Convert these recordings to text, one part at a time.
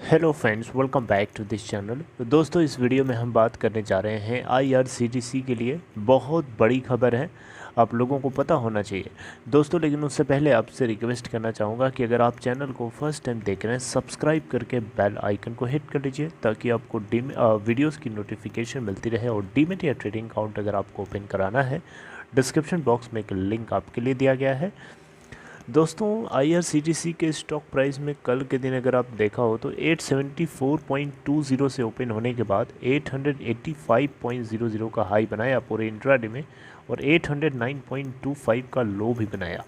Hello friends, welcome back to this channel. तो दोस्तों, इस वीडियो में हम बात करने जा रहे हैं आईआरसीटीसी के लिए बहुत बड़ी खबर है, आप लोगों को पता होना चाहिए दोस्तों। लेकिन उससे पहले आपसे रिक्वेस्ट करना चाहूँगा कि अगर आप चैनल को फर्स्ट टाइम देख रहे हैं, सब्सक्राइब करके बेल आइकन को हिट कर लीजिए ताकि आपको वीडियोज़ की नोटिफिकेशन मिलती रहे। और डीमेट या ट्रेडिंग अकाउंट अगर आपको ओपन कराना है, डिस्क्रिप्शन बॉक्स में एक लिंक आपके लिए दिया गया है। दोस्तों, आईआरसीटीसी के स्टॉक प्राइस में कल के दिन अगर आप देखा हो तो 874.20 से ओपन होने के बाद 885.00 का हाई बनाया पूरे इंट्राडे में और 809.25 का लो भी बनाया।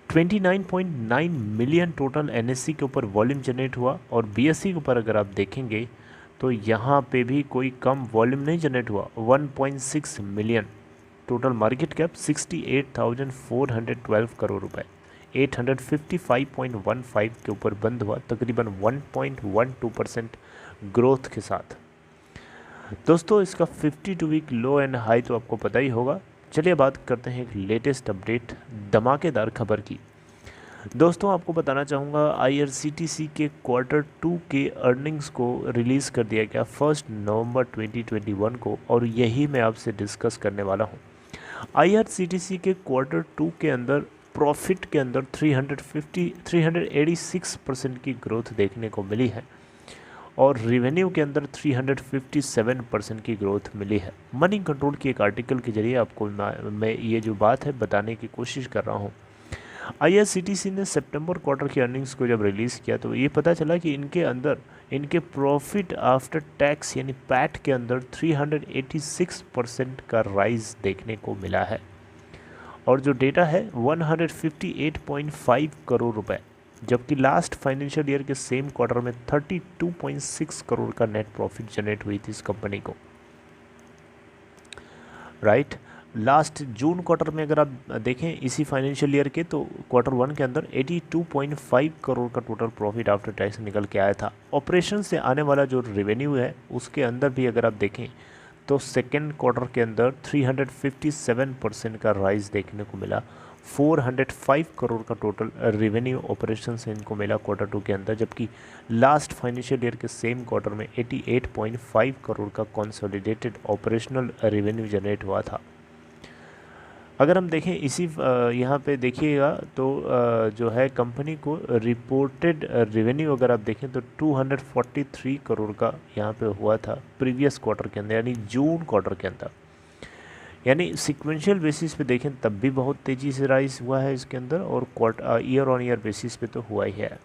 29.9 मिलियन टोटल एनएससी के ऊपर वॉल्यूम जनरेट हुआ और बीएससी के ऊपर अगर आप देखेंगे तो यहाँ पे भी कोई कम वॉल्यूम नहीं जनरेट हुआ। 1.6 million total market cap 68,412 crore रुपए, 855.15 के ऊपर बंद हुआ, तकरीबन 1.12% ग्रोथ के साथ। दोस्तों, इसका 52 वीक लो एंड हाई तो आपको पता ही होगा। चलिए बात करते हैं एक लेटेस्ट अपडेट, धमाकेदार खबर की। दोस्तों, आपको बताना चाहूँगा आईआरसीटीसी के Q2 के अर्निंग्स को रिलीज़ कर दिया गया 1 नवंबर 2021 को, और यही मैं आपसे डिस्कस करने वाला हूँ। आईआरसीटीसी के Q2 के अंदर प्रॉफिट के अंदर 386% की ग्रोथ देखने को मिली है और रिवेन्यू के अंदर 357% की ग्रोथ मिली है। मनी कंट्रोल की एक आर्टिकल के जरिए आपको मैं ये जो बात है बताने की कोशिश कर रहा हूँ। आईआरसीटीसी ने सितंबर क्वार्टर की अर्निंग्स को जब रिलीज़ किया तो ये पता चला कि इनके अंदर इनके प्रॉफिट आफ्टर टैक्स यानी पैट के अंदर 386% का राइज देखने को मिला है और जो डेटा है 158.5 करोड़ रुपए, जबकि लास्ट फाइनेंशियल ईयर के सेम क्वार्टर में 32.6 करोड़ का नेट प्रॉफिट जनरेट हुई थी इस कंपनी को। राइट, लास्ट जून क्वार्टर में अगर आप देखें इसी फाइनेंशियल ईयर के, तो Q1 के अंदर 82.5 करोड़ का टोटल प्रॉफिट आफ्टर टैक्स निकल के आया था। ऑपरेशन से आने वाला जो रेवेन्यू है उसके अंदर भी अगर आप देखें तो सेकेंड क्वार्टर के अंदर 357% का राइज देखने को मिला। 405 करोड़ का टोटल रेवेन्यू ऑपरेशन से इनको मिला Q2 के अंदर, जबकि लास्ट फाइनेंशियल ईयर के सेम क्वार्टर में 88.5 करोड़ का कंसोलिडेटेड ऑपरेशनल रेवेन्यू जनरेट हुआ था। अगर हम देखें इसी यहाँ पे देखिएगा तो जो है कंपनी को रिपोर्टेड रेवेन्यू अगर आप देखें तो 243 करोड़ का यहाँ पे हुआ था प्रीवियस क्वार्टर के अंदर, यानी जून क्वार्टर के अंदर। यानी सिक्वेंशियल बेसिस पे देखें तब भी बहुत तेज़ी से राइज हुआ है इसके अंदर, और ईयर ऑन ईयर बेसिस पे तो हुआ ही है।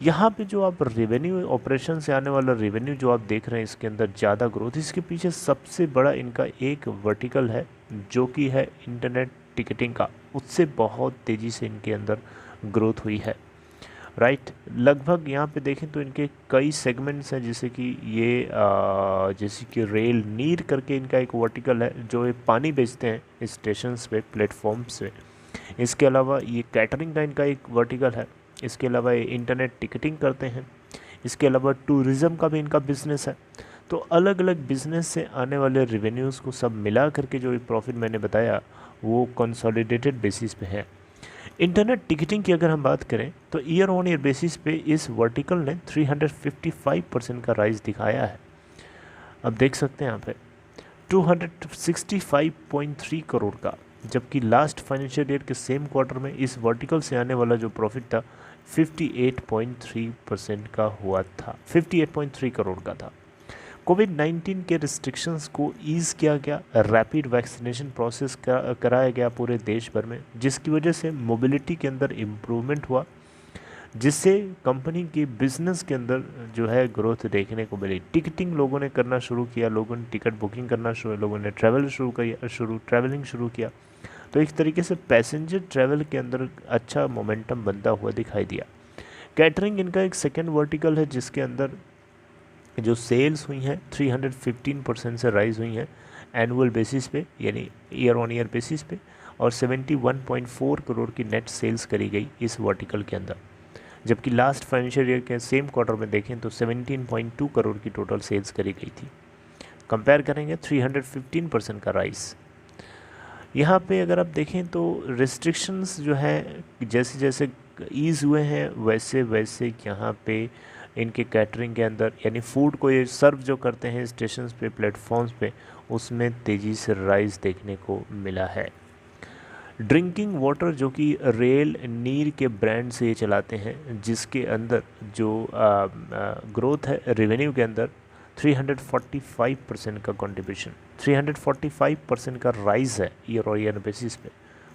यहाँ पे जो आप रेवेन्यू ऑपरेशन से आने वाला रेवेन्यू जो आप देख रहे हैं इसके अंदर ज़्यादा ग्रोथ, इसके पीछे सबसे बड़ा इनका एक वर्टिकल है जो कि है इंटरनेट टिकटिंग का, उससे बहुत तेज़ी से इनके अंदर ग्रोथ हुई है। राइट, लगभग यहाँ पे देखें तो इनके कई सेगमेंट्स हैं, जैसे कि ये जैसे कि रेल नीर करके इनका एक वर्टिकल है जो ये पानी बेचते हैं स्टेशंस पे, प्लेटफॉर्म्स पे। इसके अलावा ये कैटरिंग का इनका एक वर्टिकल है। इसके अलावा ये इंटरनेट टिकटिंग करते हैं। इसके अलावा टूरिज़्म का भी इनका बिजनेस है। तो अलग अलग बिजनेस से आने वाले रिवेन्यूज़ को सब मिला करके जो प्रॉफिट मैंने बताया वो कंसोलिडेटेड बेसिस पे है। इंटरनेट टिकटिंग की अगर हम बात करें तो ईयर ऑन ईयर बेसिस पे इस वर्टिकल ने 355% का राइज दिखाया है। अब देख सकते हैं यहाँ पे 265.3 करोड़ का, जबकि लास्ट फाइनेंशियल ईयर के सेम क्वार्टर में इस वर्टिकल से आने वाला जो प्रॉफिट था 58.3% का हुआ था, 58.3 करोड़ का था। कोविड-19 के रिस्ट्रिक्शंस को ईज़ किया गया, रैपिड वैक्सीनेशन प्रोसेस कराया गया पूरे देश भर में, जिसकी वजह से मोबिलिटी के अंदर इम्प्रूवमेंट हुआ, जिससे कंपनी के बिज़नेस के अंदर जो है ग्रोथ देखने को मिली। टिकटिंग लोगों ने करना शुरू किया, लोगों ने टिकट बुकिंग करना शुरू, लोगों ने ट्रैवलिंग शुरू किया। तो एक तरीके से पैसेंजर ट्रैवल के अंदर अच्छा मोमेंटम बनता हुआ दिखाई दिया। कैटरिंग इनका एक सेकेंड वर्टिकल है जिसके अंदर जो सेल्स हुई हैं 315% से राइज हुई हैं एनुअल बेसिस पे, यानी ईयर ऑन ईयर बेसिस पे, और 71.4 करोड़ की नेट सेल्स करी गई इस वर्टिकल के अंदर, जबकि लास्ट फाइनेंशियल ईयर के सेम क्वार्टर में देखें तो 17.2 करोड़ की टोटल सेल्स करी गई थी। कंपेयर करेंगे 315% का राइज। यहाँ पे अगर आप देखें तो रिस्ट्रिक्शंस जो है जैसे जैसे ईज़ हुए हैं वैसे वैसे यहाँ पे इनके कैटरिंग के अंदर यानी फूड को ये सर्व जो करते हैं स्टेशंस पे, प्लेटफॉर्म्स पे, उसमें तेज़ी से राइज देखने को मिला है। ड्रिंकिंग वाटर जो कि रेल नीर के ब्रांड से ये चलाते हैं, जिसके अंदर जो ग्रोथ है रेवेन्यू के अंदर 345% का कंट्रीब्यूशन, 345% का राइज है ईयर और ईयर बेसिस पे।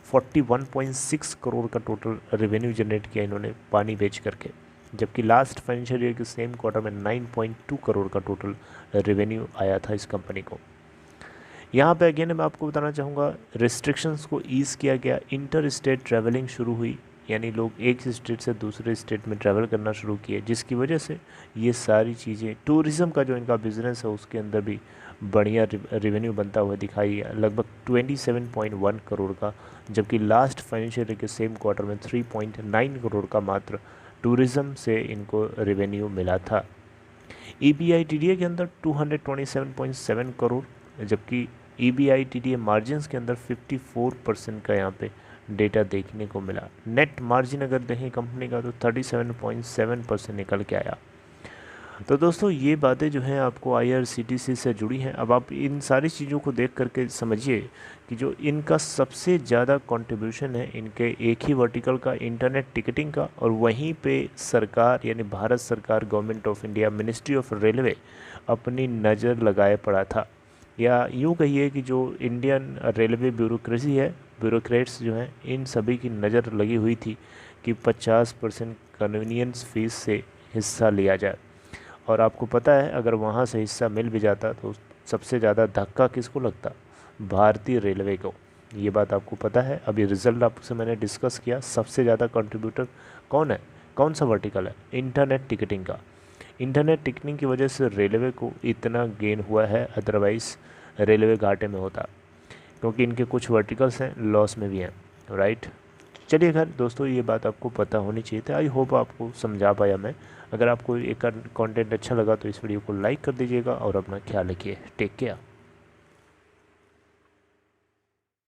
41.6 करोड़ का टोटल रेवेन्यू जनरेट किया इन्होंने पानी बेच करके, जबकि लास्ट फाइनेंशियल ईयर के सेम क्वार्टर में 9.2 करोड़ का टोटल रेवेन्यू आया था इस कंपनी को। यहाँ पे अगेन मैं आपको बताना चाहूँगा रिस्ट्रिक्शंस को ईज़ किया गया, इंटर स्टेट ट्रैवलिंग शुरू हुई, यानी लोग एक स्टेट से दूसरे स्टेट में ट्रैवल करना शुरू किए, जिसकी वजह से ये सारी चीज़ें, टूरिज़्म का जो इनका बिज़नेस है उसके अंदर भी बढ़िया रेवेन्यू बनता हुआ दिखाई, लगभग 27.1 करोड़ का, जबकि लास्ट फाइनेंशियल ईयर के सेम क्वार्टर में 3.9 करोड़ का मात्र टूरिज़्म से इनको रेवेन्यू मिला था। EBITDA के अंदर 227.7 करोड़, जबकि EBITDA मार्जिन्स के अंदर 54% का यहाँ पे डेटा देखने को मिला। नेट मार्जिन अगर देखें कंपनी का तो 37.7% निकल के आया। तो दोस्तों ये बातें जो हैं आपको IRCTC से जुड़ी हैं। अब आप इन सारी चीज़ों को देख करके समझिए कि जो इनका सबसे ज़्यादा कंट्रीब्यूशन है इनके एक ही वर्टिकल का, इंटरनेट टिकटिंग का, और वहीं पे सरकार यानी भारत सरकार, government of India, ministry of railway अपनी नज़र लगाए पड़ा था, या यूँ कहिए कि जो इंडियन रेलवे ब्यूरोक्रेसी है, ब्यूरोक्रेट्स जो हैं, इन सभी की नज़र लगी हुई थी कि 50% कन्वीनियंस फ़ीस से हिस्सा लिया जाए। और आपको पता है अगर वहाँ से हिस्सा मिल भी जाता तो सबसे ज़्यादा धक्का किसको लगता? भारतीय रेलवे को। ये बात आपको पता है। अभी रिज़ल्ट आपसे मैंने डिस्कस किया, सबसे ज़्यादा कंट्रीब्यूटर कौन है, कौन सा वर्टिकल है? इंटरनेट टिकटिंग का। इंटरनेट टिकटिंग की वजह से रेलवे को इतना गेन हुआ है, अदरवाइज़ रेलवे घाटे में होता, क्योंकि इनके कुछ वर्टिकल्स हैं लॉस में भी हैं, राइट। चलिए खैर दोस्तों, ये बात आपको पता होनी चाहिए थी। आई होप आपको समझा पाया मैं। अगर आपको एक कंटेंट अच्छा लगा तो इस वीडियो को लाइक कर दीजिएगा और अपना ख्याल रखिए। Take care.